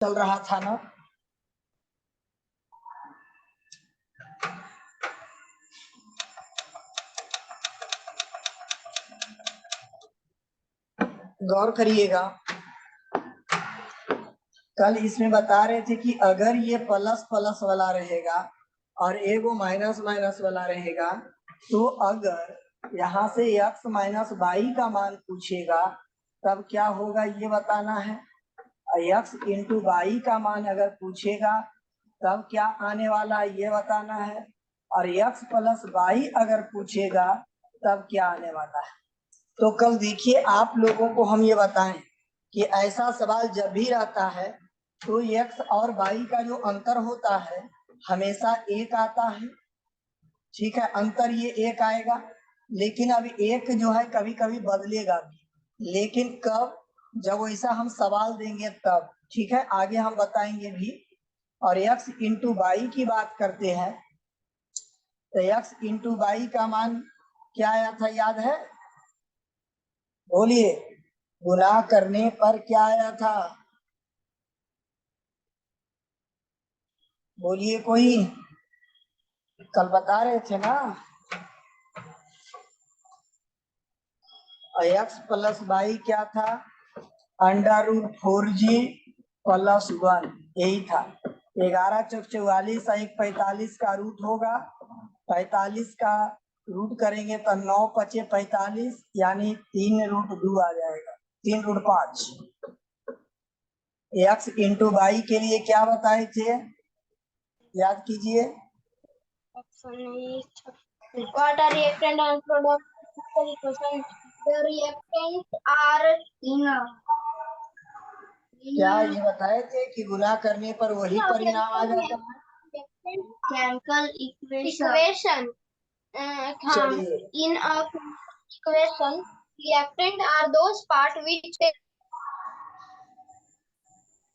चल रहा था ना। गौर करिएगा, कल इसमें बता रहे थे कि अगर ये प्लस प्लस वाला रहेगा और एगो माइनस माइनस वाला रहेगा, तो अगर यहाँ से x माइनस वाई का मान पूछेगा तब क्या होगा ये बताना है। x इंटू वाई का मान अगर पूछेगा तब क्या आने वाला है ये बताना है, और x प्लस वाई अगर पूछेगा तब क्या आने वाला है। तो कल देखिए आप लोगों को हम ये बताएं कि ऐसा सवाल जब भी रहता है तो x और y का जो अंतर होता है हमेशा एक आता है। ठीक है, अंतर ये एक आएगा, लेकिन अब एक जो है कभी कभी बदलेगा भी, लेकिन कब, जब वैसा हम सवाल देंगे तब। ठीक है, आगे हम बताएंगे भी। और x इंटू वाई की बात करते हैं तो x इंटू वाई का मान क्या आया था याद है? बोलिए, गुनाह करने पर क्या आया था? बोलिए कोई, कल बता रहे थे ना। x प्लस वाई क्या था? √4g प्लस 1, यही था। 11 चौक 44 और 1 45 का रूट होगा। 45 का रूट करेंगे तो 9 पचे 45, यानी 3√2 आ जाएगा, 3√5। x इंटू वाई के लिए क्या बताए थे याद कीजिए। What are reactant and product? The reactants are in क्या ये बताए थे कि गुनाह करने पर वही परिणाम आ जाता है? chemical equation. चलिए In a equation, reactant are those part which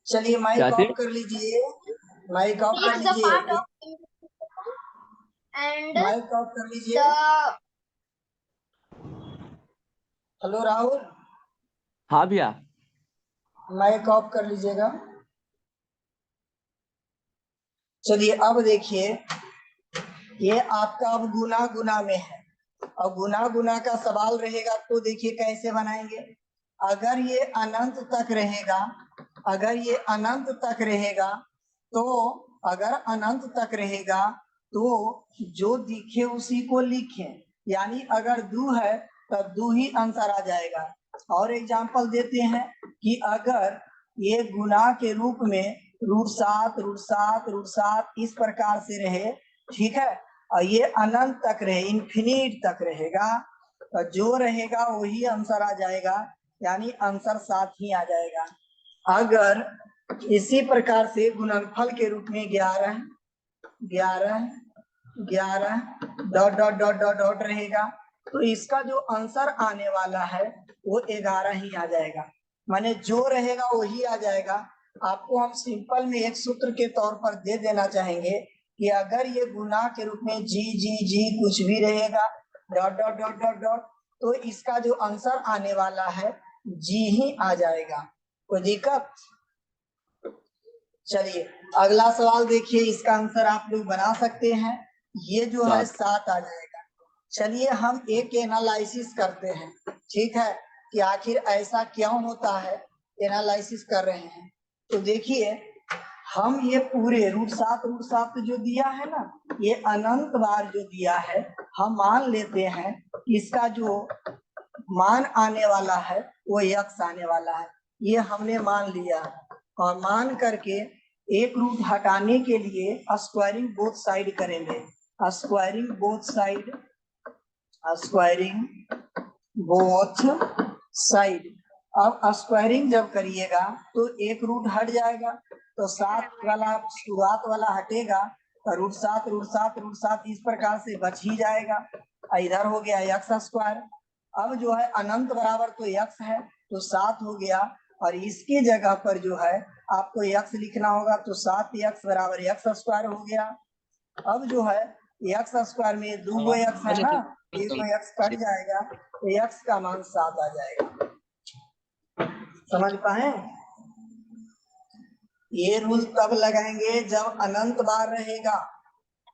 चलिए माइक ऑफ कर लीजिए, माइक ऑफ कर is the part लीजिए, of and माइक ऑफ कर लीजिए। the हेलो राहुल, हाँ भैया। माइक ऑफ कर लीजिएगा। चलिए अब देखिए, ये आपका अब गुना गुना में है, और गुना गुना का सवाल रहेगा तो देखिए कैसे बनाएंगे। अगर ये अनंत तक रहेगा, अगर ये अनंत तक रहेगा तो, अगर अनंत तक रहेगा तो जो दिखे उसी को लिखें, यानी अगर दो है तब दो ही आंसर आ जाएगा। और एग्जांपल देते हैं कि अगर ये गुना के रूप में √7 √7 √7 इस प्रकार से रहे, ठीक है, और ये अनंत तक रहे, इन्फिनिट तक रहेगा, तो जो रहेगा वही आंसर आ जाएगा, यानी आंसर 7 ही आ जाएगा। अगर इसी प्रकार से गुणनफल के रूप में 11 11 11 dot dot dot dot dot रहेगा, तो इसका जो आंसर आने वाला है वो 11 ही आ जाएगा, माने जो रहेगा वही आ जाएगा। आपको हम सिंपल में एक सूत्र के तौर पर दे देना चाहेंगे कि अगर ये गुना के रूप में जी जी जी कुछ भी रहेगा dot dot dot dot dot, तो इसका जो आंसर आने वाला है जी ही आ जाएगा। कोई दिक्कत? चलिए अगला सवाल देखिए, इसका आंसर आप लोग बना सकते हैं। ये जो है 7 आ जाएगा। चलिए हम एक एनालिसिस करते हैं, ठीक है, कि आखिर ऐसा क्यों होता है, एनालिसिस कर रहे हैं। तो देखिए, हम ये पूरे √7 जो दिया है ना, ये अनंत बार जो दिया है, हम मान लेते हैं इसका जो मान आने वाला है वो x आने वाला है, ये हमने मान लिया। और मान करके एक रूट हटाने के लिए स्क्वायरिंग बोथ साइड करेंगे, squaring both side, squaring both side. अब स्क्वायरिंग जब करिएगा तो एक रूट हट जाएगा, तो 7 वाला शुरुआत वाला हटेगा, तो √7 √7 √7 इस प्रकार से बच ही जाएगा। इधर हो गया x²। अब जो है अनंत बराबर तो x है, तो 7 हो गया, और इसकी जगह पर जो है आपको x लिखना होगा, तो 7x बराबर x² हो गया। अब जो है x² में 2 x है ना, एक x कट जाएगा, तो x का मान 7 आ जाएगा। समझ पाए? ये रूल तब लगाएंगे जब अनंत बार रहेगा,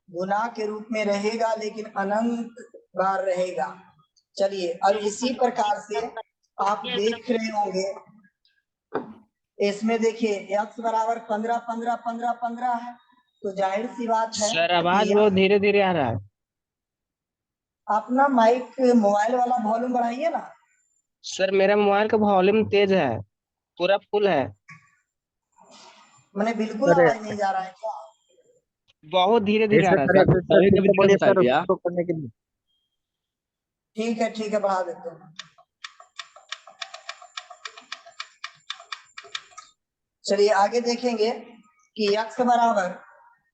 गुना के रूप में रहेगा लेकिन अनंत बार रहेगा। चलिए, और इसी प्रकार से आप देख रहे होंगे, इसमें देखिए x बराबर 15 15 15 15 है, तो जाहिर सी बात है सर आवाज कि बहुत धीरे धीरे आ रहा है। अपना माइक मोबाइल वाला वॉल्यूम बढ़ाइए ना। सर मेरा मोबाइल का वॉल्यूम तेज है, पूरा फुल है। मैंने बिल्कुल सर आवाज नहीं जा रहा है क्या? बहुत धीरे धीरे आ ऐसा रहा है करें सर। तो सर कभी फिर कभी से दिक्कत बोलिए होता है सर भैया। उसको करने के लिए। ठीक है बढ़ा देते हैं। चलिए आगे देखेंगे कि x बराबर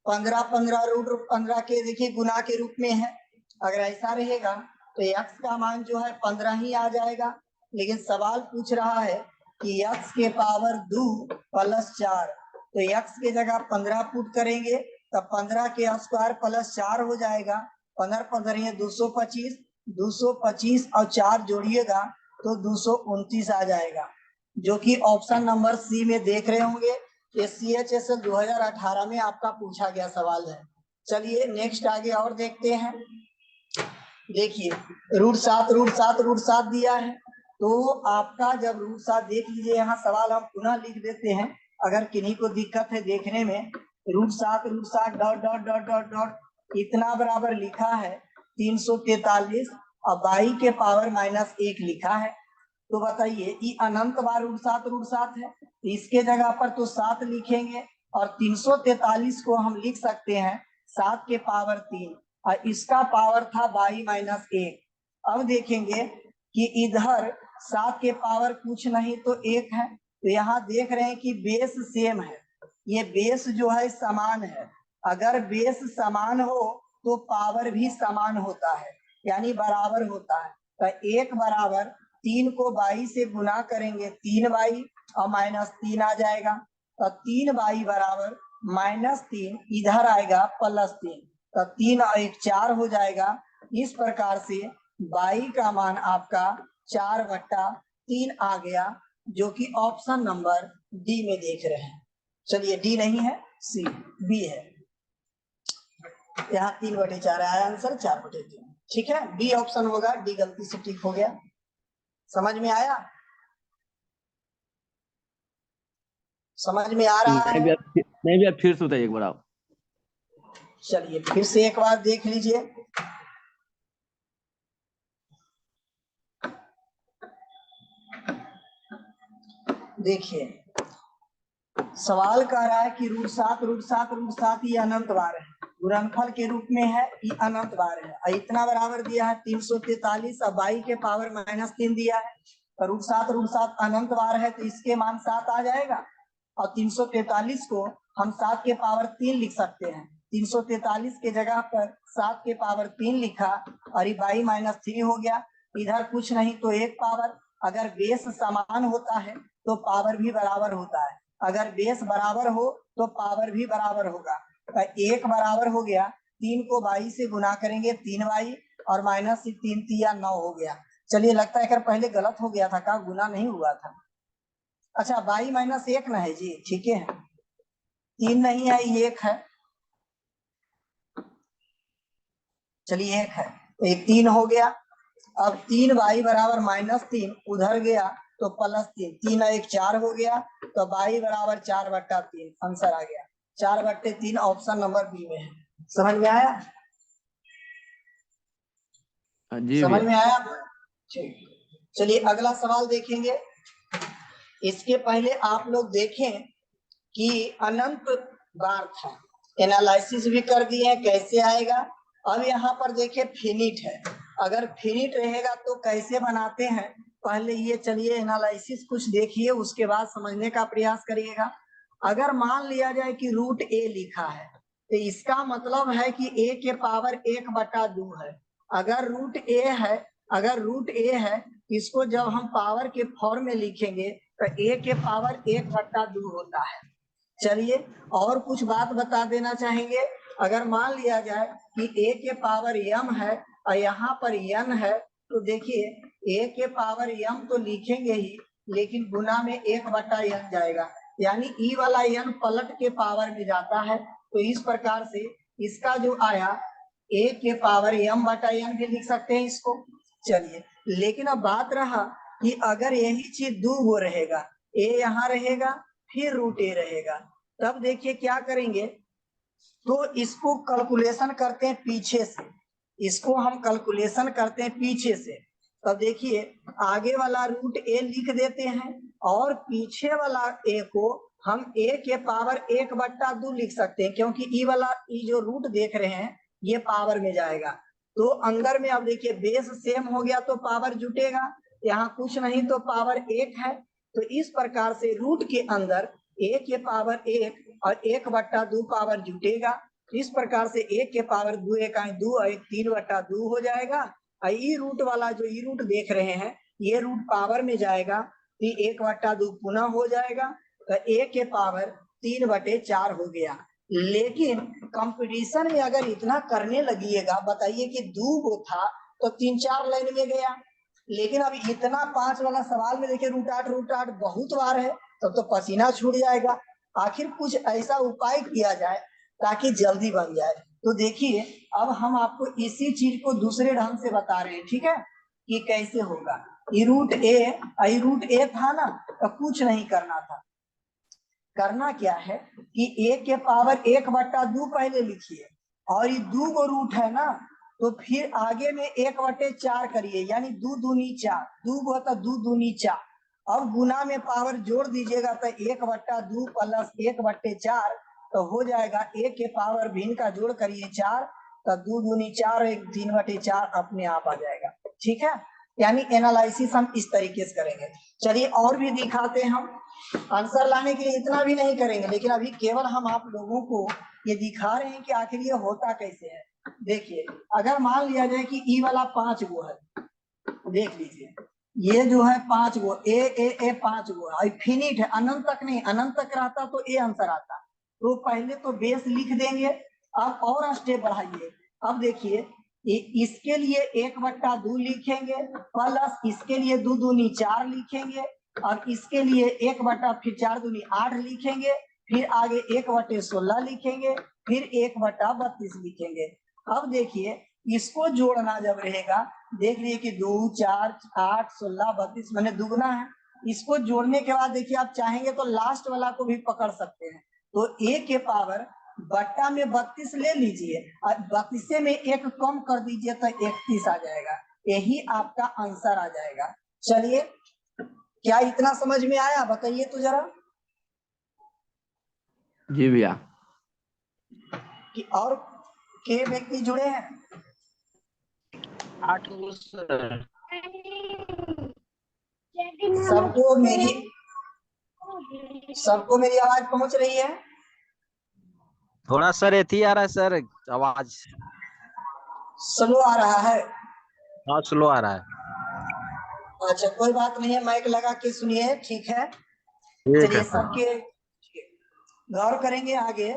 15 15 रूट 15 के देखिए गुना के रूप में है। अगर ऐसा रहेगा तो x का मान जो है 15 ही आ जाएगा, लेकिन सवाल पूछ रहा है कि x के पावर 2 प्लस 4, तो x के जगह 15 पुट करेंगे तब 15 के स्क्वायर प्लस 4 हो जाएगा। 15 15 225, 225 और 4 जोड़िएगा तो 229 आ जाएगा, जो कि ऑप्शन नंबर सी में देख रहे होंगे। ये CHSL 2018 में आपका पूछा गया सवाल है। चलिए नेक्स्ट आगे और देखते हैं। देखिए √7 दिया है, तो आपका जब √7 देख लीजिए, यहाँ सवाल हम पुनः लिख देते हैं अगर किन्हीं को दिक्कत है देखने में। √7 dot dot dot dot dot इतना बराबर लिखा है 343 और 22 के पावर -1 लिखा है। तो बताइए ये अनंत बार √7 है, तो इसके जगह पर तो 7 लिखेंगे और 343 को हम लिख सकते हैं 7 के पावर 3 और इसका पावर था 22 - 1। अब देखेंगे कि इधर 7 के पावर कुछ नहीं तो 1 है, तो यहाँ देख रहे हैं कि बेस सेम है, ये बेस जो है समान है। अगर बेस समान हो तो पावर भी समान होता है, यानी बराबर होता है। तो 1 बराबर 3 को 22 से गुना करेंगे 3y और -3 आ जाएगा, तो 3y बराबर -3 इधर आएगा +3, तो 3 और 1 4 हो जाएगा। इस प्रकार से y का मान आपका 4/3 आ गया, जो कि ऑप्शन नंबर डी में देख रहे हैं। चलिए डी नहीं है, सी बी है। यहाँ 3/4 आया आंसर, 4/3। ठीक है, बी ऑप्शन होगा, डी गलती से ठीक हो गया। समझ में आया? समझ में आ रहा है? नहीं भैया फिर से बताइए एक बार आप। चलिए फिर से एक बार देख लीजिए। देखिए सवाल कह रहा है कि √7 ये अनंत बार है, गुणनफल के रूप में है, ये अनंत बार है और इतना बराबर दिया है 343 और 22 के पावर -3 दिया है। तो √7 अनंत बार है, तो इसके मान 7 आ जाएगा और 343 को हम 7 के पावर 3 लिख सकते हैं। 343 के जगह पर 7 के पावर 3 लिखा और ये 22 - 3 हो गया। इधर कुछ नहीं तो 1 पावर, अगर बेस समान होता है तो पावर भी बराबर होता है, अगर बेस बराबर हो तो पावर भी बराबर होगा। तो 1 बराबर हो गया, 3 को 22 से गुना करेंगे 3y और -3 3 9 हो गया। चलिए लगता है पहले गलत हो गया था, का गुना नहीं हुआ था। अच्छा 22 - 1 ना है जी, ठीक है, 3 नहीं है, 1 है। चलिए 1 है, तो 3 हो गया। अब 3y बराबर -3 उधर गया तो +3, 3 और 1 4 हो गया, तो y बराबर 4/3 आंसर आ गया। 4/3 ऑप्शन नंबर बी में है। समझ में आया? जी समझ भैया। में आया? ठीक, चलिए अगला सवाल देखेंगे। इसके पहले आप लोग देखें कि अनंत बार था, एनालिसिस भी कर दिए हैं कैसे आएगा। अब यहाँ पर देखिए फिनिट है, अगर फिनिट रहेगा तो कैसे बनाते हैं, पहले ये चलिए एनालिसिस कुछ देखिए, उसके बाद समझने का प्रयास करिएगा। अगर मान लिया जाए कि √a लिखा है, तो इसका मतलब है कि a के पावर 1/2 है। अगर √a है, इसको जब हम पावर के फॉर्म में लिखेंगे तो a के पावर 1/2 होता है। चलिए और कुछ बात बता देना चाहेंगे। अगर मान लिया जाए कि a के पावर m है और यहाँ पर n है, तो देखिए a के पावर m तो लिखेंगे ही, लेकिन गुना में 1/n जाएगा, यानी ई वाला n पलट के पावर में जाता है। तो इस प्रकार से इसका जो आया a के पावर m बटा n भी लिख सकते हैं इसको। चलिए, लेकिन अब बात रहा कि अगर यही चीज दो गो रहेगा, a यहाँ रहेगा फिर रूट a रहेगा, तब देखिए क्या करेंगे। तो इसको कैलकुलेशन करते हैं पीछे से, इसको हम कैलकुलेशन करते हैं पीछे से। तब देखिए आगे वाला रूट a लिख देते हैं और पीछे वाला a को हम a के पावर 1/2 लिख सकते हैं, क्योंकि ई वाला ई जो रूट देख रहे हैं ये पावर में जाएगा। तो अंदर में अब देखिए बेस सेम हो गया तो पावर जुटेगा, यहाँ कुछ नहीं तो पावर 1 है। तो इस प्रकार से रूट के अंदर a के पावर 1 और 1/2 पावर जुटेगा। इस प्रकार से 1 के पावर 2 1 2 और 3/2 हो जाएगा। और ई रूट वाला जो ई रूट देख रहे हैं ये रूट पावर में जाएगा तो 1/2 पुनः हो जाएगा, तो a के पावर 3/4 हो गया। लेकिन कंपटीशन में अगर इतना करने लगिएगा, बताइए कि 2 गो था तो 3-4 लाइन में गया, लेकिन अब इतना 5 वाला सवाल में देखिए रूट 8 बहुत बार है, तब तो पसीना छूट जाएगा। आखिर कुछ ऐसा उपाय किया जाए ताकि जल्दी बन जाए। तो देखिए अब हम आपको इसी चीज को दूसरे ढंग से बता रहे हैं, ठीक है, कि कैसे होगा। ई रूट ए था ना, तो कुछ नहीं करना था। करना क्या है कि a के पावर 1/2 पहले लिखिए, और ये 2 गो रूट है ना, तो फिर आगे में 1/4 करिए, यानी 2 दूनी 4, 2 गो तो 2 दूनी 4। अब गुना में पावर जोड़ दीजिएगा तो 1/2 प्लस 1/4 तो हो जाएगा a के पावर भिन्न का जोड़ करिए 4, तो 2 दूनी 4 और 3/4 अपने आप आ जाएगा। ठीक है, यानी एनालिसिस हम इस तरीके से करेंगे। चलिए और भी दिखाते हैं हम। आंसर लाने के लिए इतना भी नहीं करेंगे, लेकिन अभी केवल हम आप लोगों को ये दिखा रहे हैं कि आखिर ये होता कैसे है। देखिए अगर मान लिया जाए कि ई वाला 5 गो है, देख लीजिए ये जो है 5 गो ए 5 गो है, फिनिट है, अनंत तक नहीं, अनंत तक रहता तो ए आंसर आता। तो पहले तो बेस लिख देंगे, अब और स्टेप बढ़ाइए। अब देखिए इसके लिए 1/2 लिखेंगे, प्लस इसके लिए 2 दूनी 4 लिखेंगे, और इसके लिए 1/फिर 4 दूनी 8 लिखेंगे, फिर आगे 1/16 लिखेंगे, फिर 1/32 लिखेंगे। अब देखिए इसको जोड़ना जब रहेगा, देख लीजिए कि 2 4 8 16 32 मैंने दुगना है। इसको जोड़ने के बाद देखिए आप चाहेंगे तो लास्ट वाला को भी पकड़ सकते हैं। तो a के पावर बट्टा में 32 ले लीजिए और 32 में 1 कम कर दीजिए तो 31 आ जाएगा, यही आपका आंसर आ जाएगा। चलिए क्या इतना समझ में आया, बताइए तो जरा। जी भैया। कि और के व्यक्ति जुड़े हैं? 8 गो सर। सबको मेरी आवाज पहुंच रही है? थोड़ा सर एथी आ रहा है सर, आवाज स्लो आ रहा है? हाँ स्लो आ रहा है। अच्छा कोई बात नहीं है, माइक लगा के सुनिए, ठीक है। ठीक चलिए है सर। सबके गौर करेंगे आगे।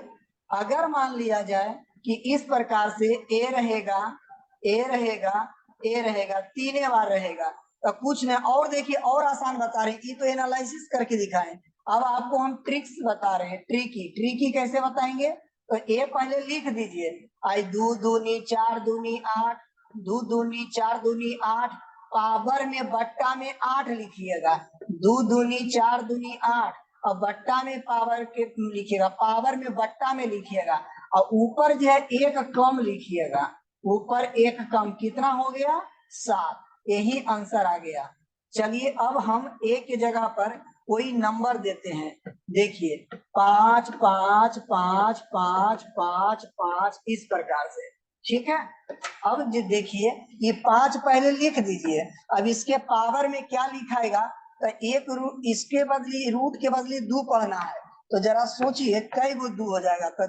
अगर मान लिया जाए कि इस प्रकार से ए रहेगा, ए रहेगा, ए रहेगा, 3 बार रहेगा, तो कुछ नहीं। और देखिए और आसान बता रहे हैं, ये तो एनालिसिस करके दिखाएं। अब आपको हम ट्रिक्स बता रहे हैं, ट्रिकी कैसे बताएंगे। तो ए पहले लिख दीजिए, आई 2 दूनी 4 दूनी 8, 2 दूनी 4 दूनी 8, पावर में बट्टा में 8 लिखिएगा, 2 दूनी 4 दूनी 8, और बट्टा में पावर के लिखिएगा, पावर में बट्टा में लिखिएगा, और ऊपर जो है 1 कम लिखिएगा, ऊपर 1 कम, कितना हो गया 7, यही आंसर आ गया। चलिए अब हम ए की जगह पर कोई नंबर देते हैं, देखिए 5 5 5 5 5 5 इस प्रकार से, ठीक है। अब देखिए ये 5 पहले लिख दीजिए, अब इसके पावर में क्या लिखाएगा, तो एक रूट इसके बदली, रूट के बदली 2 पढ़ना है, तो जरा सोचिए कई गो 2 हो जाएगा, तो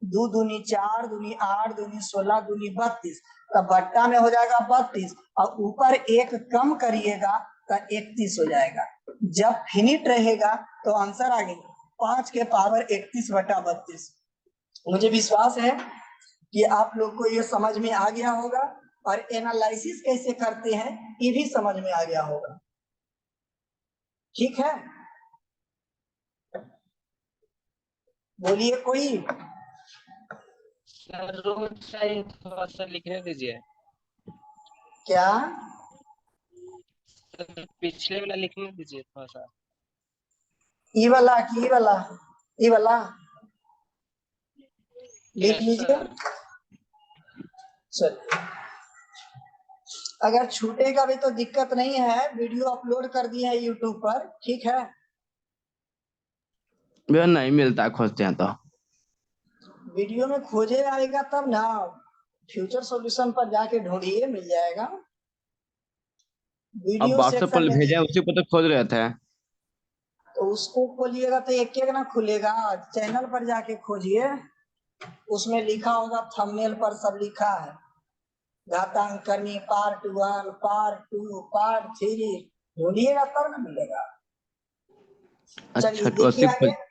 2 दूनी 4 दूनी 8 दूनी 16 दूनी 32, तो बट्टा में हो जाएगा 32, और ऊपर 1 कम करिएगा तो 31 हो जाएगा। जब फिनिट रहेगा तो आंसर आ गया 5 के पावर 31/32। मुझे विश्वास है कि आप लोग को ये समझ में आ गया होगा, और एनालिसिस कैसे करते हैं ये भी समझ में आ गया होगा, ठीक है। बोलिए कोई। सर रोज चाहिए, थोड़ा सा लिखने दीजिए। क्या? सर पिछले वाला लिखने दीजिए थोड़ा सा। ई वाला की ई वाला? ई वाला लिख यस लीजिए। सर। चलिए, अगर छूटेगा भी तो दिक्कत नहीं है, वीडियो अपलोड कर दिए है यूट्यूब पर, ठीक है। भैया नहीं मिलता है, खोजते हैं तो। वीडियो में खोजे आएगा तब ना, फ्यूचर सॉल्यूशन पर जाके ढूंढिए, मिल जाएगा। अब वीडियो व्हाट्सएप सेक्शन पर में भेजे हैं, देखिए, उसी पर तो खोज रहे थे। तो उसको खोलिएगा तो एक एक ना खुलेगा, चैनल पर जाके खोजिए, उसमें लिखा होगा, थंबनेल पर सब लिखा है, घातांकनी पार्ट 1, पार्ट 2, पार्ट 3, ढूंढिएगा तब ना मिलेगा। चलिए अच्छा, तो देखिए उसी आगे। पर।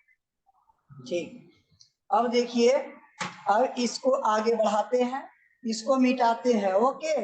ठीक, अब देखिए, अब इसको आगे बढ़ाते हैं, इसको मिटाते हैं। ओके,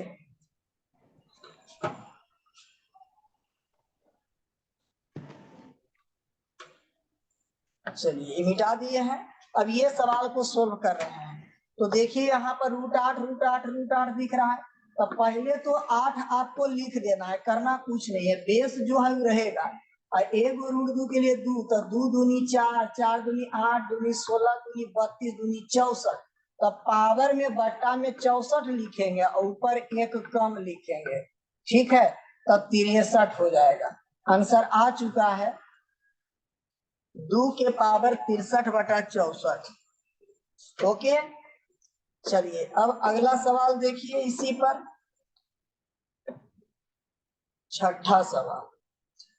चलिए ये मिटा दिए हैं। अब ये सवाल को सोल्व कर रहे हैं, तो देखिए यहाँ पर √8 दिख रहा है। तो पहले तो 8 आपको लिख देना है, करना कुछ नहीं है, बेस जो है वो रहेगा। और एक √2 के लिए 2, तो 2 दूनी 4, 4 दूनी 8, दूनी 16, दूनी 32, दूनी 64। तो पावर में बट्टा में 64 लिखेंगे और ऊपर एक कम लिखेंगे, ठीक है, तब 63 हो जाएगा। आंसर आ चुका है, 2 के पावर 63/64। ओके, चलिए अब अगला सवाल देखिए इसी पर, छठा सवाल।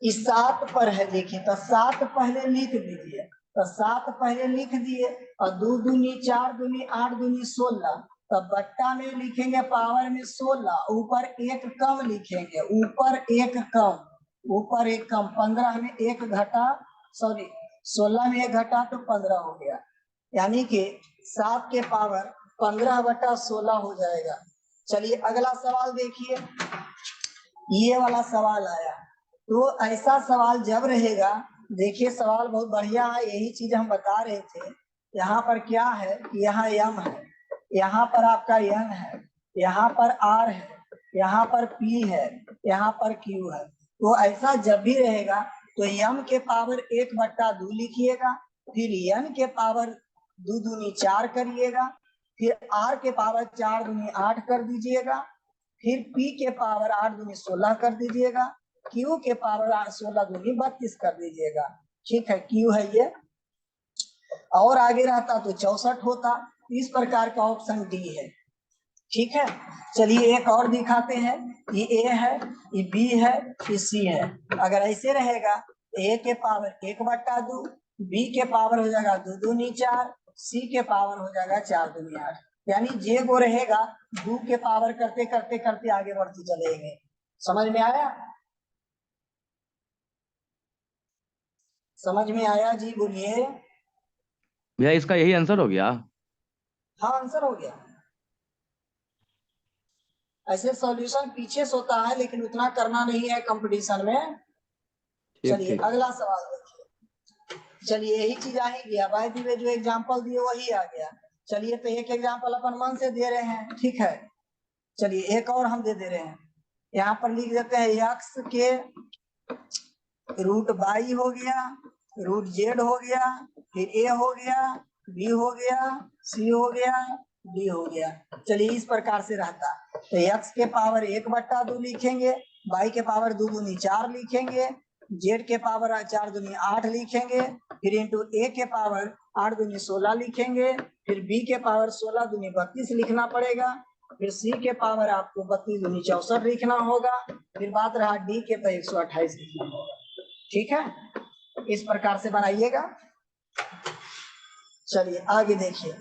इस 7 पर है, देखिए तो 7 पहले लिख दीजिए, तो 7 पहले लिख दिए, और 2 दूनी 4, दूनी 8, दूनी 16, तब बट्टा में लिखेंगे पावर में 16, ऊपर एक कम लिखेंगे, ऊपर एक कम, ऊपर एक कम, 15 में एक घटा, सॉरी 16 में एक घटा तो 15 हो गया, यानी कि 7 के पावर 15/16 हो जाएगा। चलिए अगला सवाल देखिए, ये वाला सवाल आया। तो ऐसा सवाल जब रहेगा, देखिए सवाल बहुत बढ़िया है, यही चीज हम बता रहे थे। यहाँ पर क्या है, यहाँ m है, यहाँ पर आपका n है, यहाँ पर r है, यहाँ पर p है, यहाँ पर q है। तो ऐसा जब भी रहेगा तो m के पावर 1/2 लिखिएगा, फिर n के पावर 2 दूनी 4 करिएगा, फिर r के पावर 4 दूनी 8 कर दीजिएगा, फिर p के पावर 8 दूनी 16 कर दीजिएगा, q के पावर 16 दूनी 32 कर दीजिएगा, ठीक है, q है ये। और आगे रहता तो 64 होता। इस प्रकार का ऑप्शन डी है, ठीक है। चलिए एक और दिखाते हैं, ये a है, ये b है, ये c है। अगर ऐसे रहेगा, a के पावर 1/2, b के पावर हो जाएगा 2 दूनी 4, c के पावर हो जाएगा 4 दूनी 8, यानी जे वो रहेगा 2 के पावर करते करते करते आगे बढ़ते चलेंगे। समझ में आया? समझ में आया जी, बोलिए। भैया इसका यही आंसर हो गया। हाँ आंसर हो गया। ऐसे सॉल्यूशन पीछे से होता है, लेकिन उतना करना नहीं है कंपटीशन में। ठीक चलिए ठीक। अगला सवाल देखिए। चलिए यही चीज आ ही गया, बाय द वे जो एग्जांपल दिए वही आ गया। चलिए तो एक एग्जांपल अपन मन से दे रहे हैं, ठीक है। चलिए एक और हम दे रहे हैं, यहाँ पर लिख देते हैं x के √22 हो गया, √z हो गया, फिर a हो गया, b हो गया, c हो गया, d हो गया। चलिए इस प्रकार से रहता, तो x के पावर 1/2 लिखेंगे, y के पावर 2 दूनी 4 लिखेंगे, z के पावर 4 दूनी 8 लिखेंगे, फिर इंटू a के पावर 8 दूनी 16 लिखेंगे, फिर b के पावर 16 दूनी 32 लिखना पड़ेगा, फिर c के पावर आपको 32 दूनी 64 लिखना होगा, फिर बात रहा d के तो 128 लिखना होगा, ठीक है। इस प्रकार से बनाइएगा। चलिए आगे देखिए,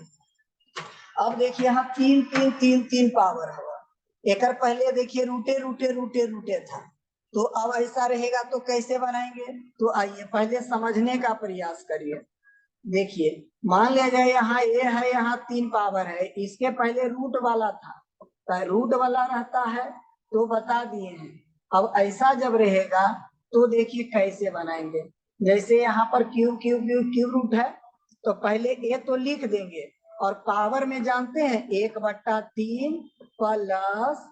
अब देखिए यहाँ 3 3 3 3 पावर होगा। एक पहले देखिए रूटे रूटे रूटे रूटे था, तो अब ऐसा रहेगा तो कैसे बनाएंगे? तो आइए पहले समझने का प्रयास करिए। देखिए मान लिया जाए यहाँ ए है, यहाँ 3 पावर है, इसके पहले रूट वाला था, तो रूट वाला रहता है तो बता दिए हैं। अब ऐसा जब रहेगा तो देखिए कैसे बनाएंगे। जैसे यहाँ पर cube cube cube cube root है, तो पहले ए तो लिख देंगे और पावर में जानते हैं 1/3 प्लस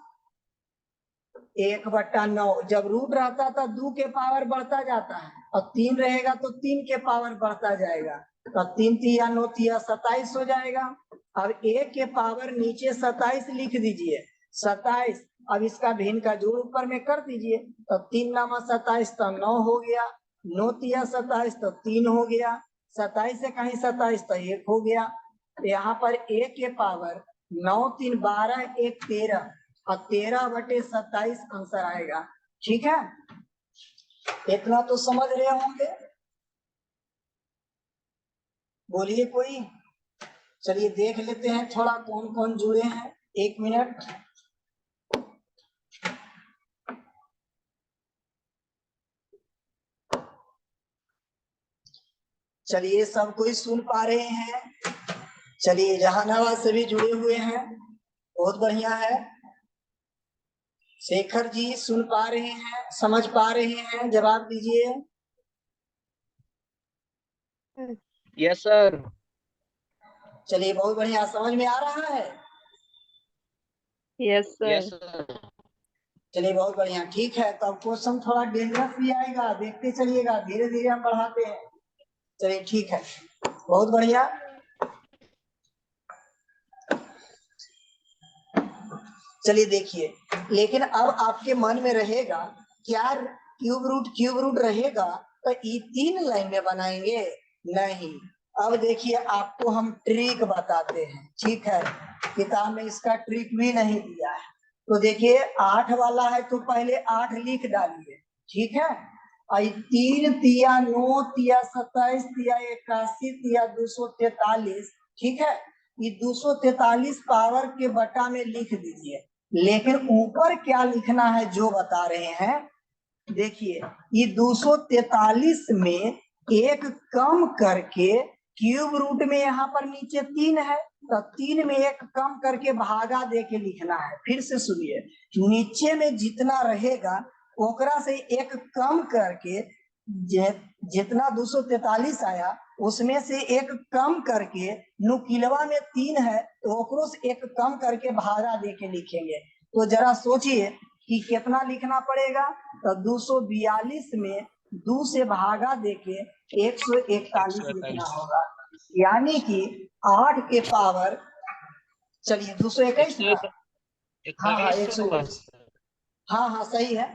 1/9। जब रूट रहता था 2 के पावर बढ़ता जाता है और 3 रहेगा तो 3 के पावर बढ़ता जाएगा। तो 3 तिया 9 तिया 27 हो जाएगा। अब ए के पावर नीचे 27 लिख दीजिए 27। अब इसका भिन्न का जोड़ ऊपर में कर दीजिए तो 3 नामा 27 तो 9 हो गया। 9 तिया 27 तो 3 हो गया। 27 से कहीं 27 तो 1 हो गया। यहाँ पर ए के पावर 9 3 12 1 13 और 13/27 आंसर आएगा। ठीक है, इतना तो समझ रहे होंगे। बोलिए कोई। चलिए देख लेते हैं थोड़ा कौन कौन जुड़े हैं। 1 मिनट। चलिए सब कोई सुन पा रहे हैं। चलिए जहानाबाद से भी जुड़े हुए हैं, बहुत बढ़िया है। शेखर जी सुन पा रहे हैं, समझ पा रहे हैं, जवाब दीजिए। Yes sir. चलिए बहुत बढ़िया, समझ में आ रहा है। Yes yes sir. सर। चलिए बहुत बढ़िया, ठीक है। तो अब क्वेश्चन थोड़ा डेंजरस भी आएगा, देखते चलिएगा, धीरे धीरे हम बढ़ाते हैं। चलिए ठीक है, बहुत बढ़िया। चलिए देखिए, लेकिन अब आपके मन में रहेगा क्या क्यूब रूट रहेगा तो ये 3 लाइन में बनाएंगे? नहीं। अब देखिए आपको हम ट्रिक बताते हैं। ठीक है, किताब में इसका ट्रिक भी नहीं दिया है। तो देखिए 8 वाला है तो पहले 8 लिख डालिए। ठीक है, 3 तिया 9 तिया 27 तिया 81 तिया 243। ठीक है, ये 243 पावर के बटा में लिख दीजिए। लेकिन ऊपर क्या लिखना है जो बता रहे हैं, देखिए ये 243 में एक कम करके क्यूब रूट में यहाँ पर नीचे 3 है तो 3 में एक कम करके भागा दे के लिखना है। फिर से सुनिए, नीचे में जितना रहेगा ओकरा से एक कम करके जितना 243 आया उसमें से एक कम करके, नुकीलवा में 3 है तो ओकरो से एक कम करके भागा दे के लिखेंगे। तो जरा सोचिए कि कितना लिखना पड़ेगा। तो 242 में 2 से भागा देके 141 लिखना होगा। यानी कि 8 के पावर, चलिए 221 ना, हाँ हाँ 121, हाँ हाँ सही है।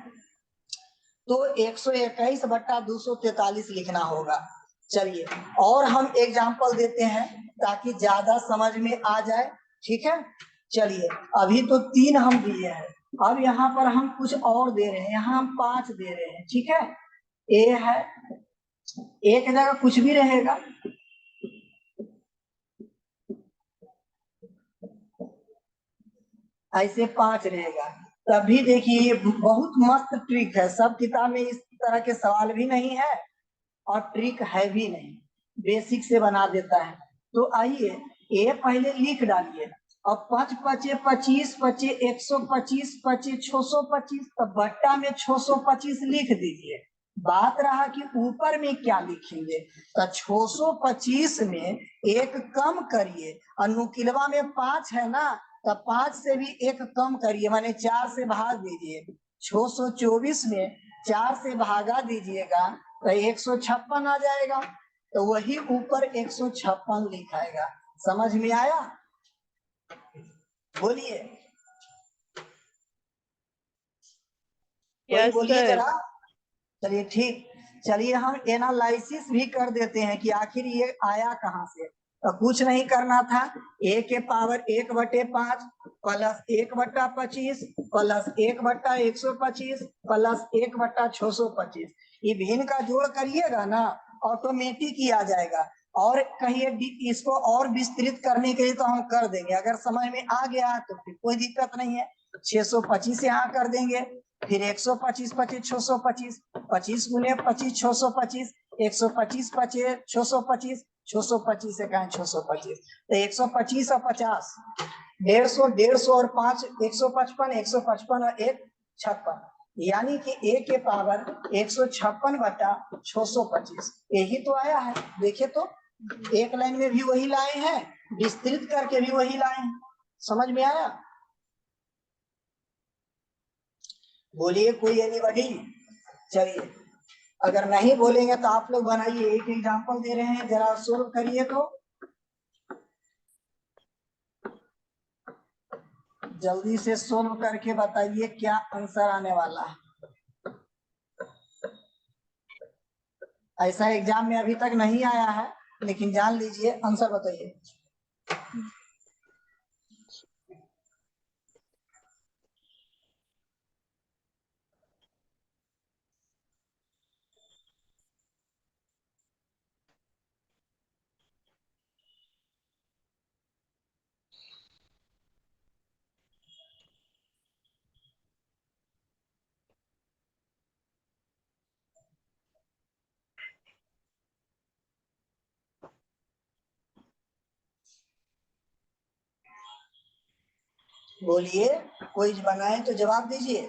तो 121/243 लिखना होगा। चलिए और हम एग्जाम्पल देते हैं ताकि ज्यादा समझ में आ जाए। ठीक है, चलिए अभी तो 3 हम दिए हैं, अब यहाँ पर हम कुछ और दे रहे हैं। यहाँ हम 5 दे रहे हैं। ठीक है, ए है, एक जगह कुछ भी रहेगा। ऐसे 5 रहेगा। तभी देखिए ये बहुत मस्त ट्रिक है। सब किताब में इस तरह के सवाल भी नहीं है और ट्रिक है भी नहीं, बेसिक से बना देता है। तो आइए ए पहले लिख डालिए। अब 5 पचे 25 पचे 125 पचे 625, तो बट्टा में 625 लिख दीजिए। बात रहा कि ऊपर में क्या लिखेंगे, तो 625 में एक कम करिए और नुकीलवा में 5 है ना, तो 5 से भी एक कम करिए, माने 4 से भाग दीजिए। 624 में 4 से भागा दीजिएगा तो 156 आ जाएगा। तो वही ऊपर 156 लिखाएगा। समझ में आया? बोलिए, कोई यस बोलिए सर। जरा। चलिए ठीक, चलिए हम एनालिसिस भी कर देते हैं कि आखिर ये आया कहाँ से। तो कुछ नहीं करना था, ए के पावर 1/5 प्लस 1/25 प्लस 1/125 प्लस 1/625, ये भिन्न का जोड़ करिएगा ना, ऑटोमेटिक ही आ जाएगा। और कहिए इसको और विस्तृत करने के लिए तो हम कर देंगे, अगर समझ में आ गया तो फिर कोई दिक्कत नहीं है। 625 यहाँ कर देंगे, फिर 125 पचे 625, 25 गुने 25 625, 125 पचे 625, 625 से कहें 625, तो 125 और 50, 150, 150 और 5 155, 155 और 1 56, यानी कि ए के पावर 156/625, यही तो आया है। देखिए तो एक लाइन में भी वही लाए हैं, विस्तृत करके भी वही लाए हैं। समझ में आया? बोलिए कोई एनीबॉडी। चलिए, अगर नहीं बोलेंगे तो आप लोग बनाइए, एक एग्जांपल दे रहे हैं, जरा सोल्व करिए तो जल्दी से सोल्व करके बताइए क्या आंसर आने वाला है। ऐसा एग्जाम में अभी तक नहीं आया है, लेकिन जान लीजिए, आंसर बताइए। बोलिए, कोई बनाए तो जवाब दीजिए।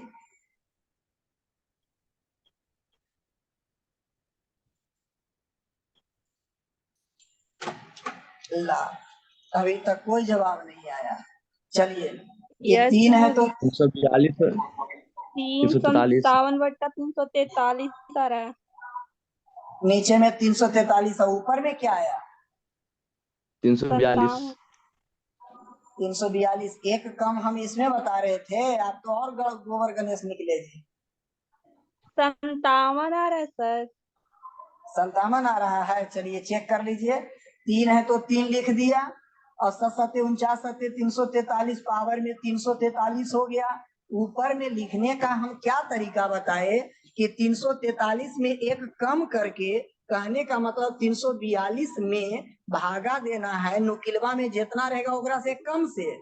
ला, अभी तक कोई जवाब नहीं आया। चलिए, ये यस तीन है सर। तो 342 343 357 आ रहा है। नीचे में 343 और ऊपर में क्या आया? 342 342। एक कम हम इसमें बता रहे थे, आप तो और गोबर गणेश निकले जी। 57 आ रहा है सर। 57 आ रहा है। चलिए चेक कर लीजिए, 3 है तो 3 लिख दिया, और 7 49 343 पावर में 343 हो गया। ऊपर में लिखने का हम क्या तरीका बताए कि 343 में एक कम करके, कहने का मतलब 342 में भागा देना है, नुकिलवा में जितना रहेगा ओकरा से कम से।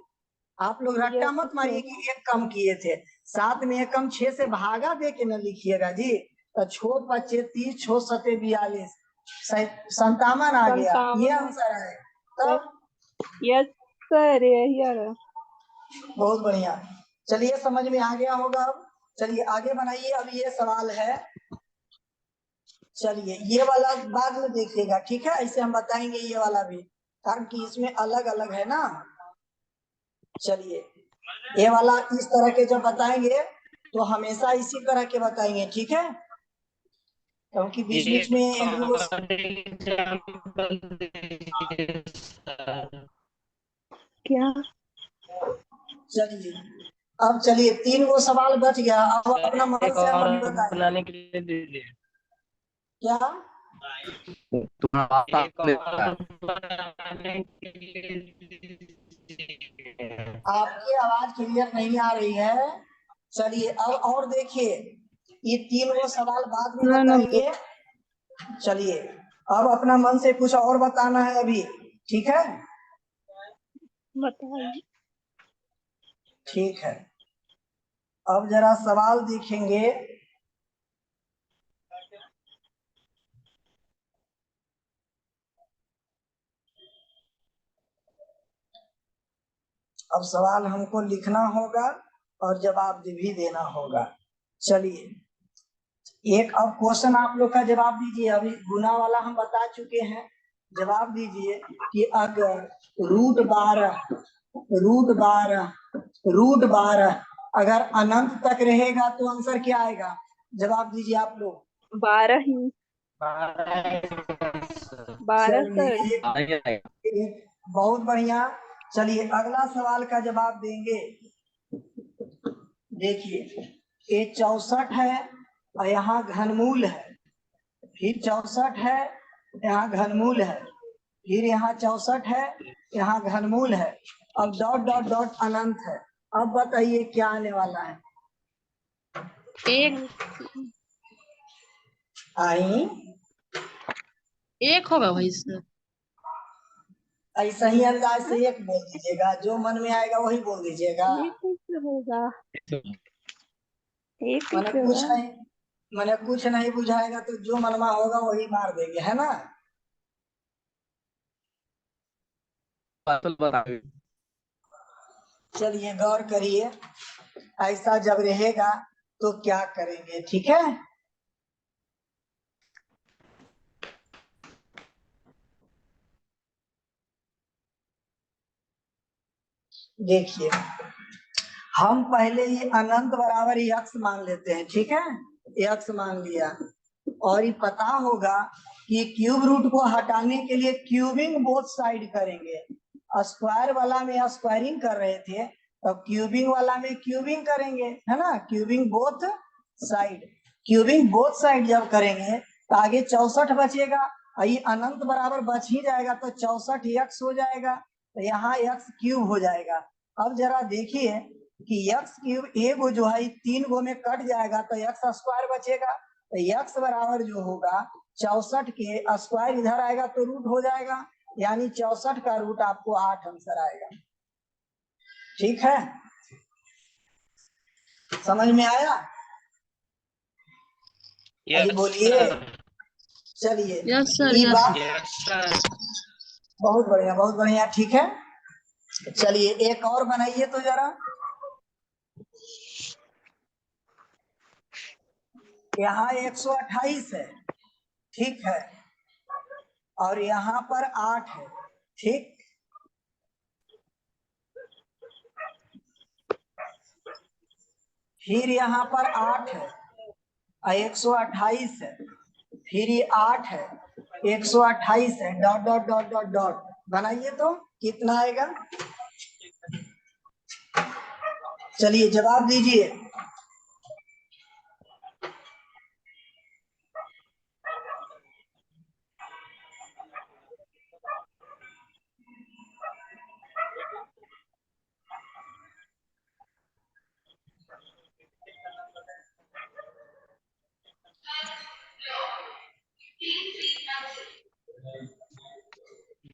आप लोग रट्टा मत मारिए कि एक कम किए थे, 7 में एक कम 6 से भागा दे के न लिखिएगा जी। तो छो 25 30 छो 7 42 57 आ गया, ये 57 आंसर है। तब यस सर, यही आ रहा है। बहुत बढ़िया। चलिए, समझ में आ गया होगा अब। चलिए आगे बनाइए। अब ये सवाल है, चलिए ये वाला बाद में देखिएगा, ठीक है? ऐसे हम बताएंगे ये वाला भी, कारण कि इसमें अलग अलग है ना। चलिए, ये वाला इस तरह के जब बताएंगे तो हमेशा इसी तरह के बताएंगे, ठीक है? क्योंकि बीच बीच में एक दो एग्जाम्पल दीजिए सर। क्या? चलिए, अब चलिए 3 गो सवाल बच गया। अब सर अपना मन एक से हम और अभी बताएंगे। बनाने के लिए दीजिए। क्या? तुम्हारा एक और बनाने के लिए दीजिए। आपकी आवाज क्लियर नहीं आ रही है। चलिए, अब और देखिए, ये 3 गो सवाल बाद में ना ना बताएंगे। चलिए, अब अपना मन से कुछ और बताना है अभी, ठीक है? बताइए। ठीक है, अब जरा सवाल देखेंगे। अब सवाल हमको लिखना होगा और जवाब भी देना होगा। चलिए, एक अब क्वेश्चन आप लोग का जवाब दीजिए। अभी गुना वाला हम बता चुके हैं, जवाब दीजिए कि अगर रूट 12 अगर अनंत तक रहेगा तो आंसर क्या आएगा? जवाब दीजिए आप लोग। 12 ही। 12 सर। चलिए, बहुत बढ़िया। चलिए अगला सवाल का जवाब देंगे। देखिए, ये 64 है और यहाँ घनमूल है, फिर 64 है, यहाँ घनमूल है, फिर यहाँ 64 है, यहाँ घनमूल है, अब डॉट डॉट डॉट अनंत है। अब बताइए क्या आने वाला है? आई एक होगा भाई इसमें। ऐसा ही अंदाज से एक बोल दीजिएगा, जो मन में आएगा वही बोल दीजिएगा। ये कैसे होगा? ये मैंने कैसे कुछ होगा? नहीं मैंने कुछ नहीं बुझाएगा तो जो मन में होगा वही मार देंगे, है ना? चलिए गौर करिए, ऐसा जब रहेगा तो क्या करेंगे, ठीक है? देखिए हम पहले ये अनंत बराबर यक्स मान लेते हैं, ठीक है, यक्स मान लिया, और ये पता होगा कि क्यूब रूट को हटाने के लिए क्यूबिंग बोथ साइड करेंगे। स्क्वायर वाला में स्क्वायरिंग कर रहे थे, तो क्यूबिंग वाला में क्यूबिंग करेंगे, है ना, cubing both side. Cubing both side जब करेंगे तो आगे 64 बचेगा, ये अनंत बराबर बच ही जाएगा, तो 64 यक्स हो जाएगा, तो यहाँ यक्स क्यूब हो जाएगा। अब जरा देखिए कि यक्स क्यूब एक जो है 3 गो में कट जाएगा, तो यक्स स्क्वायर बचेगा, तो यक्स बराबर जो होगा 64 के स्क्वायर इधर आएगा तो रूट हो जाएगा, यानी 64 का रूट आपको 8 आंसर आएगा। ठीक है, समझ में आया? अभी बोलिए, चलिए यस सर, ये यस बात सर। बहुत बढ़िया, बहुत बढ़िया, ठीक है। चलिए एक और बनाइए तो जरा। यहाँ 128 है, ठीक है, और यहाँ पर 8 है, ठीक, फिर यहाँ पर 8 है, 128 है, फिर ये 8 है, 128 है, dot dot dot dot dot, बनाइए तो कितना आएगा? चलिए जवाब दीजिए।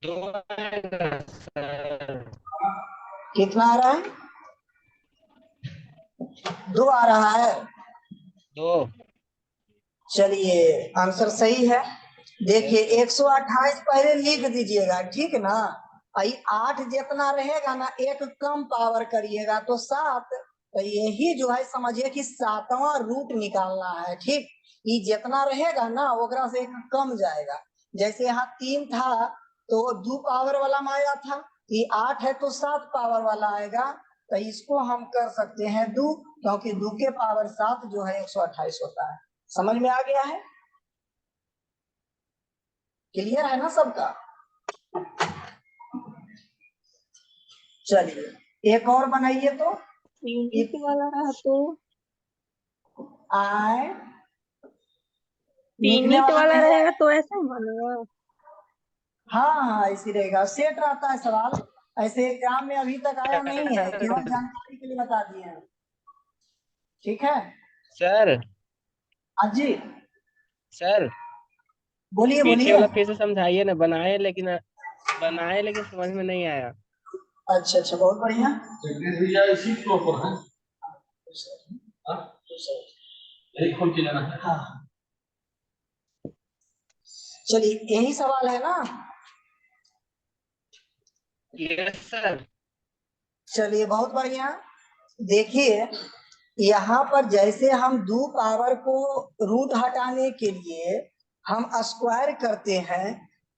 दो आएगा सर। कितना आ रहा है? 2 आ रहा है। 2। चलिए आंसर सही है। देखिए 128 पहले लिख दीजिएगा, ठीक ना, 8 जितना रहेगा ना एक कम पावर करिएगा तो 7, तो यही जो है समझिए कि 7वां रूट निकालना है, ठीक, ये जितना रहेगा ना ओकरा से एक कम जाएगा। जैसे यहाँ 3 था तो 2 पावर वाला में आया था, ये 8 है तो 7 पावर वाला आएगा, तो इसको हम कर सकते हैं 2, क्योंकि 2 के पावर 7 जो है 128 होता है। समझ में आ गया है? क्लियर है ना सबका? चलिए एक और बनाइए तो। यूनिट वाला रहा तो आए यूनिट वाला रहेगा तो ऐसा ही मानेगा। हाँ हाँ ऐसी रहेगा, सेट रहता है सवाल, ऐसे एग्जाम में अभी तक आया नहीं है, केवल जानकारी के लिए बता दिए हैं। ठीक है सर, हाँ जी, सर बोलिए पीछे बोलिए। वाला फिर से समझाइए ना। बनाए लेकिन समझ में नहीं आया। अच्छा अच्छा, बहुत बढ़िया। इसी फ्लोर पर है। यही खोल के लेना है। हाँ चलिए यही सवाल है ना। Yes sir. चलिए बहुत बढ़िया। देखिए यहाँ पर जैसे हम 2 पावर को रूट हटाने के लिए हम स्क्वायर करते हैं,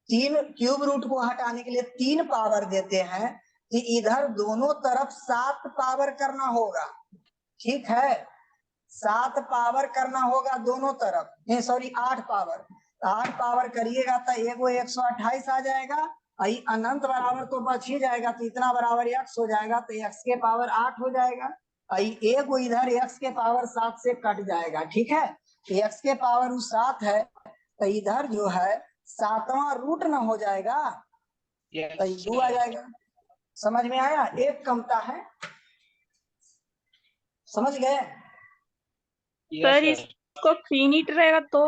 3 क्यूब रूट को हटाने के लिए 3 पावर देते हैं, कि इधर दोनों तरफ 7 पावर करना होगा, ठीक है, 7 पावर करना होगा दोनों तरफ, नहीं सॉरी 8 पावर, 8 पावर करिएगा तो एगो 128 आ जाएगा, अनंत बराबर तो बच ही जाएगा, तो इतना बराबर x हो जाएगा, तो x के पावर 8 हो जाएगा, एगो इधर x के पावर 7 से कट जाएगा, ठीक है, तो x के पावर 7 है, तो इधर जो है 7वां रूट ना हो जाएगा, तो 2 आ जाएगा। समझ में आया? एक कमता है, समझ गए? सर इसको फिनिट रहेगा तो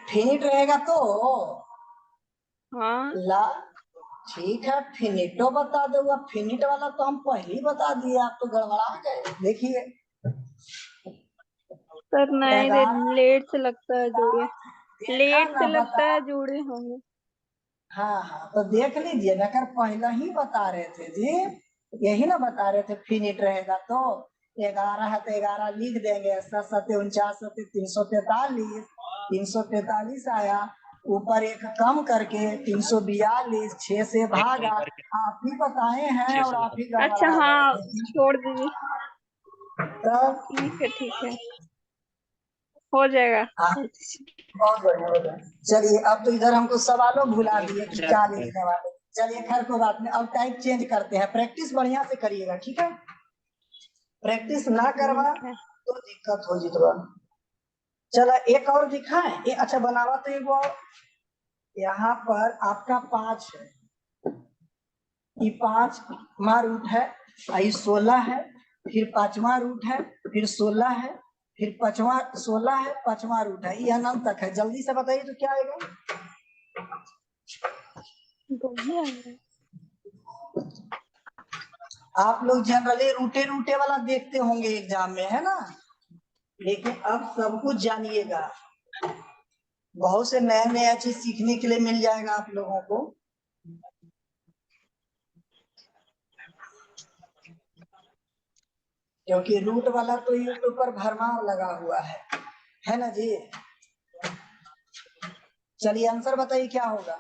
फिनिट रहेगा तो हाँ ला, ठीक है, फिनिटो बता दूंगा, फिनिट वाला तो हम पहले ही बता दिए, आप तो गड़बड़ा गए। देखिए सर नहीं रे, 11 लेट से लगता है जोड़े, देखा लेट ना से लगता बता, है जोड़े होंगे। हाँ हाँ तो देख लीजिए ना, कर पहले ही बता रहे थे जी, यही ना बता रहे थे फिनिट रहेगा तो 11 है तो 11 लिख देंगे, 7 7 49 343, 343 आया, ऊपर एक कम करके 342 6 से भागा। आप ही बताए हैं और आप ही अच्छा गड़बड़ा हाँ गए हैं। छोड़ दीजिए, तब ठीक है हो जाएगा। बहुत बढ़िया हो गया। चलिए अब तो इधर हमको सवालों भुला दिए कि क्या लिखने वाले। चलिए खैर कोई बात नहीं, अब टाइप चेंज करते हैं। प्रैक्टिस बढ़िया से करिएगा, ठीक है। प्रैक्टिस ना करवा ठीक है। तो दिक्कत हो जितवा। चलो एक और दिखाएं। ये अच्छा बनावा तो एक और। यहाँ पर आपका 5 है, ये 5वां रूट है, ये 16 है, फिर 5वां रूट है, फिर 16 है, फिर 5वां 16 है, 5वां रूट है, ये अनंत तक है। जल्दी से बताइए तो क्या आएगा। आप लोग जनरली रूटे रूटे वाला देखते होंगे एग्जाम में, है ना, लेकिन अब सब कुछ जानिएगा। बहुत से नया नया चीज सीखने के लिए मिल जाएगा आप लोगों को। क्योंकि रूट वाला तो यूट्यूब पर भरमार लगा हुआ है ना जी। चलिए आंसर बताइए क्या होगा।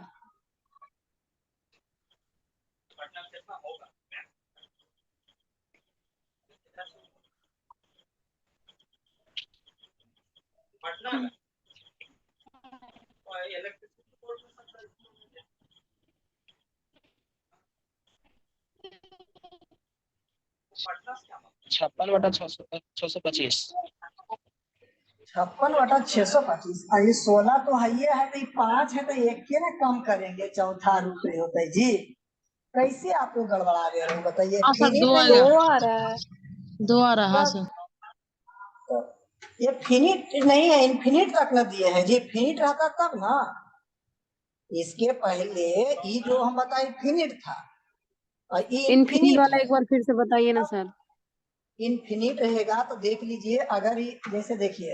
छप्पन बटा 625। 56/625। ये 16 तो है, ये है तो ये 5 है, तो एक के ना कम करेंगे, चौथा रूप में होता है जी। कैसे आप लोग गड़बड़ा दे रहे हो बताइए। हाँ सर, फिनिट 2 नहीं आएगा, दो है, आ रहा है। 2 आ रहा है, हाँ सर। तो ये फिनिट नहीं है, इन्फिनिट तक न दिए हैं जी। फिनिट रहता तब ना। इसके पहले ये जो हम बताए फिनिट था, और ये इनफिनिट इन्फिनिट वाला है। एक बार फिर से बताइए ना सर। इन्फिनिट रहेगा तो देख लीजिए। अगर ये जैसे देखिए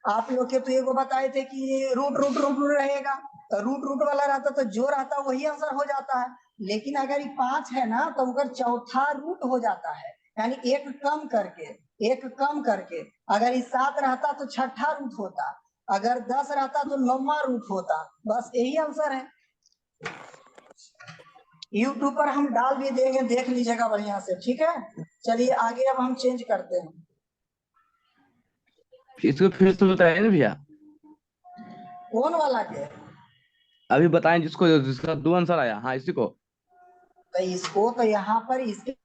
आप लोग के तो ये को बताए थे कि ये रूट रूट रूट रूट रहेगा, तो रूट रूट वाला रहता तो जो रहता वही आंसर हो जाता है। लेकिन अगर ये 5 है ना तो अगर चौथा रूट हो जाता है, यानी एक कम करके। अगर ये 7 रहता तो छठा रूट होता, अगर 10 रहता तो 9वां रूट होता। बस यही आंसर है। यूट्यूब पर हम डाल भी देंगे, देख लीजिएगा बढ़िया से, ठीक है। चलिए आगे अब हम चेंज करते हैं। इसको फिर से बताइए ना भैया। कौन वाला के। अभी बताएं जिसको जिसका 2 आंसर आया, हाँ इसी को। तो इसको तो यहाँ पर इसके